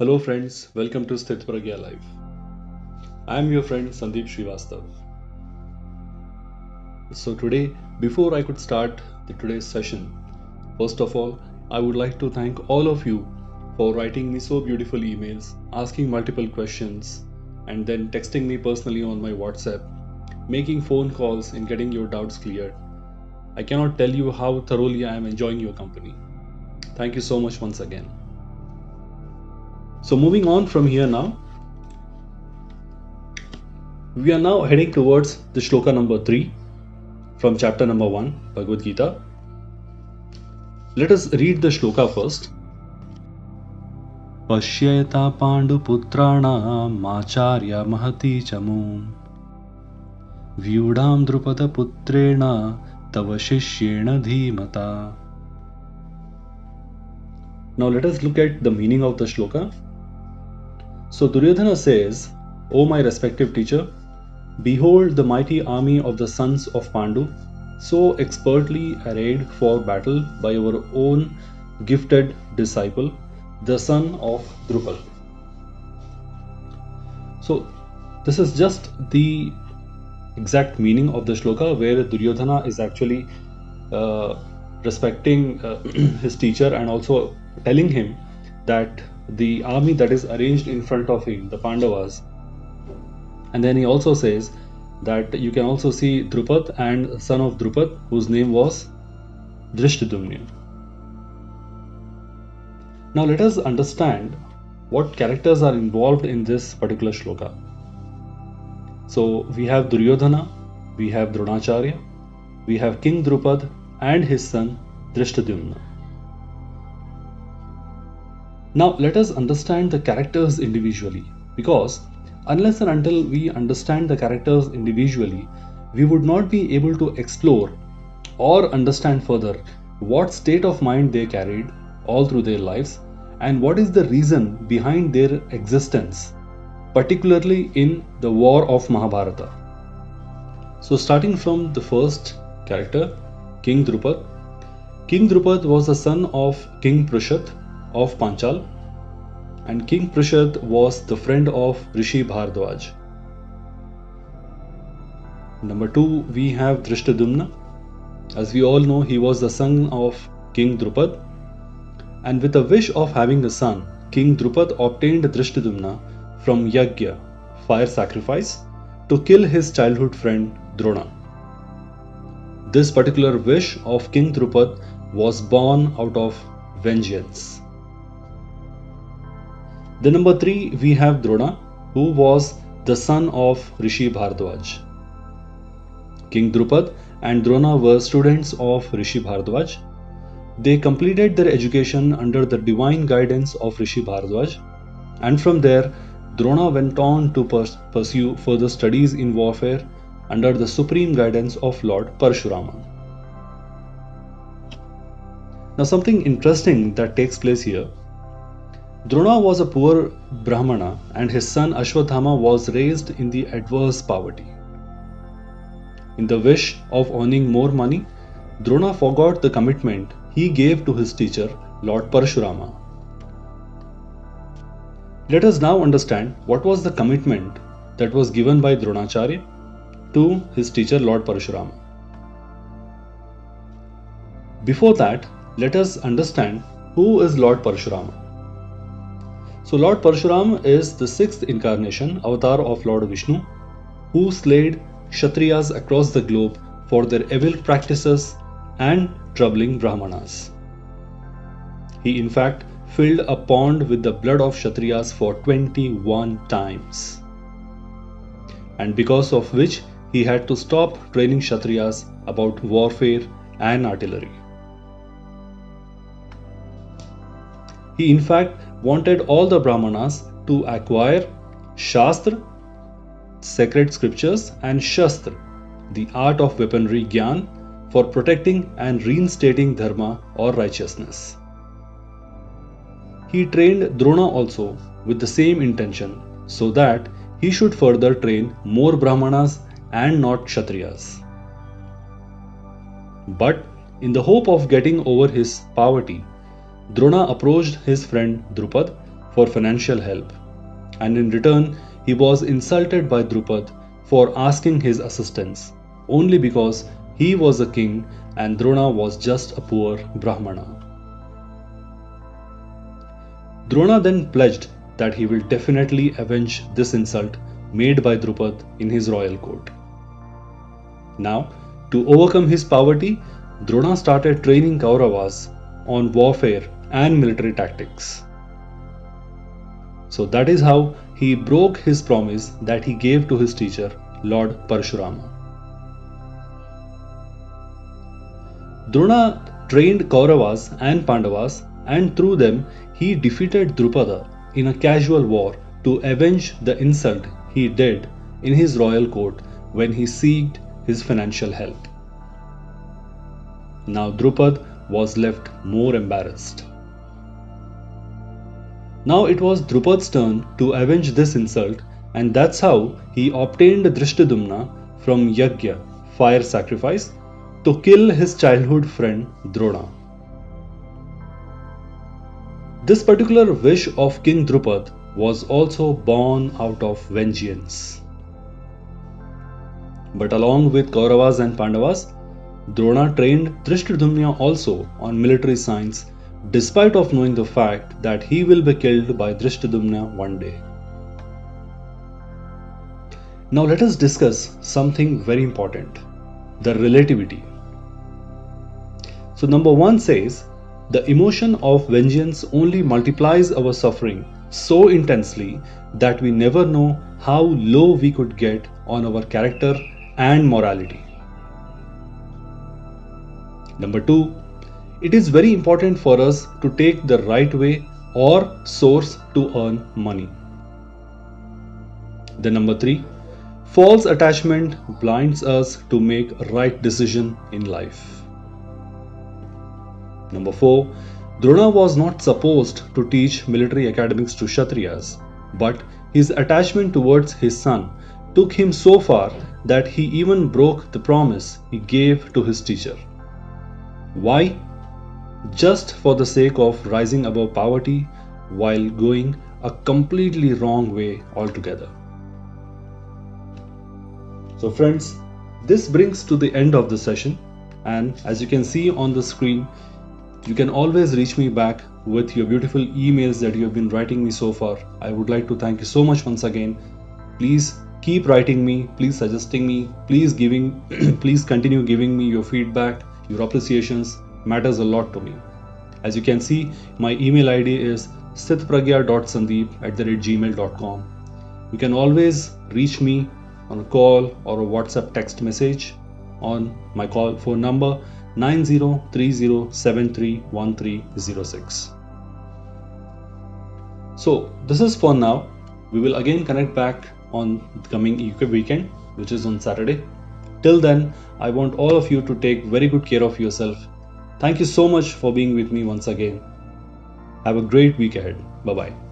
Hello friends, welcome to Sthitpragya Life. I am your friend Sandeep Srivastav. So today, before I could start today's session, first of all, I would like to thank all of you for writing me so beautiful emails, asking multiple questions, and then texting me personally on my WhatsApp, making phone calls and getting your doubts cleared. I cannot tell you how thoroughly I am enjoying your company. Thank you so much once again. So moving on from here now, we are now heading towards the Shloka number 3 from chapter number 1, Bhagavad Gita. Let us read the Shloka first. Pashyeta Panduputrana Acharya Mahati Chamu Vyudam Drupada Putrena Tava Shishyena Dhimata. Now let us look at the meaning of the Shloka. So Duryodhana says, O my respective teacher, behold the mighty army of the sons of Pandu, so expertly arrayed for battle by our own gifted disciple, the son of Drupal. So this is just the exact meaning of the shloka, where Duryodhana is actually respecting his teacher and also telling him that the army that is arranged in front of him, the Pandavas, and then he also says that you can also see Drupad and son of Drupad, whose name was Drishtadumna. Now let us understand what characters are involved in this particular shloka. So we have Duryodhana, we have Dronacharya, we have King Drupad and his son Drishtadumna. Now let us understand the characters individually, because unless and until we understand the characters individually, we would not be able to explore or understand further what state of mind they carried all through their lives and what is the reason behind their existence, particularly in the war of Mahabharata. So starting from the first character, King Drupad. King Drupad was the son of King Prushat of Panchal, and King Prushat was the friend of Rishi Bhardwaj. Number 2, we have Drishtadumna. As we all know, he was the son of King Drupad, and with a wish of having a son, King Drupad obtained Drishtadumna from Yagya, fire sacrifice, to kill his childhood friend Drona. This particular wish of King Drupad was born out of vengeance. The number 3, we have Drona, who was the son of Rishi Bhardwaj. King Drupad and Drona were students of Rishi Bhardwaj. They completed their education under the divine guidance of Rishi Bhardwaj, and from there, Drona went on to pursue further studies in warfare under the supreme guidance of Lord Parshurama. Now, something interesting that takes place here. Drona was a poor Brahmana and his son Ashwathama was raised in the adverse poverty. In the wish of earning more money, Drona forgot the commitment he gave to his teacher, Lord Parshurama. Let us now understand what was the commitment that was given by Dronacharya to his teacher, Lord Parshurama. Before that, let us understand who is Lord Parshurama. So Lord Parshurama is the 6th incarnation avatar of Lord Vishnu, who slayed Kshatriyas across the globe for their evil practices and troubling Brahmanas. He in fact filled a pond with the blood of Kshatriyas for 21 times, and because of which he had to stop training Kshatriyas about warfare and artillery. He in fact wanted all the Brahmanas to acquire Shastra, sacred scriptures, and Shastra, the art of weaponry Gyan, for protecting and reinstating Dharma or righteousness. He trained Drona also with the same intention, so that he should further train more Brahmanas and not Kshatriyas. But in the hope of getting over his poverty, Drona approached his friend Drupad for financial help, and in return he was insulted by Drupad for asking his assistance only because he was a king and Drona was just a poor Brahmana. Drona then pledged that he will definitely avenge this insult made by Drupad in his royal court. Now, to overcome his poverty, Drona started training Kauravas on warfare and military tactics. So that is how he broke his promise that he gave to his teacher, Lord Parashurama. Drona trained Kauravas and Pandavas, and through them he defeated Drupada in a casual war to avenge the insult he did in his royal court when he sought his financial help. Now Drupad was left more embarrassed. Now it was Drupad's turn to avenge this insult, and that's how he obtained Drishtadumna from Yajna, fire sacrifice, to kill his childhood friend Drona. This particular wish of King Drupad was also born out of vengeance. But along with Kauravas and Pandavas, Drona trained Drishtadumna also on military science, despite of knowing the fact that he will be killed by Drishtadumna one day. Now let us discuss something very important, the relativity. So number 1 says, the emotion of vengeance only multiplies our suffering so intensely that we never know how low we could get on our character and morality. Number 2, it is very important for us to take the right way or source to earn money. Then number 3, false attachment blinds us to make a right decision in life. Number 4, Drona was not supposed to teach military academics to Kshatriyas, but his attachment towards his son took him so far that he even broke the promise he gave to his teacher. Why? Just for the sake of rising above poverty while going a completely wrong way altogether. So friends, this brings to the end of the session, and as you can see on the screen, you can always reach me back with your beautiful emails that you have been writing me so far. I would like to thank you so much once again. Please keep writing me, please suggesting me, please continue giving me your feedback, your appreciations matters a lot to me. As you can see, my email ID is sthitpragya.sandeep@gmail.com. You can always reach me on a call or a WhatsApp text message on my phone number 9030731306. So this is for now. We will again connect back on the coming weekend, which is on Saturday. Till then, I want all of you to take very good care of yourself. Thank you so much for being with me once again. Have a great week ahead. Bye-bye.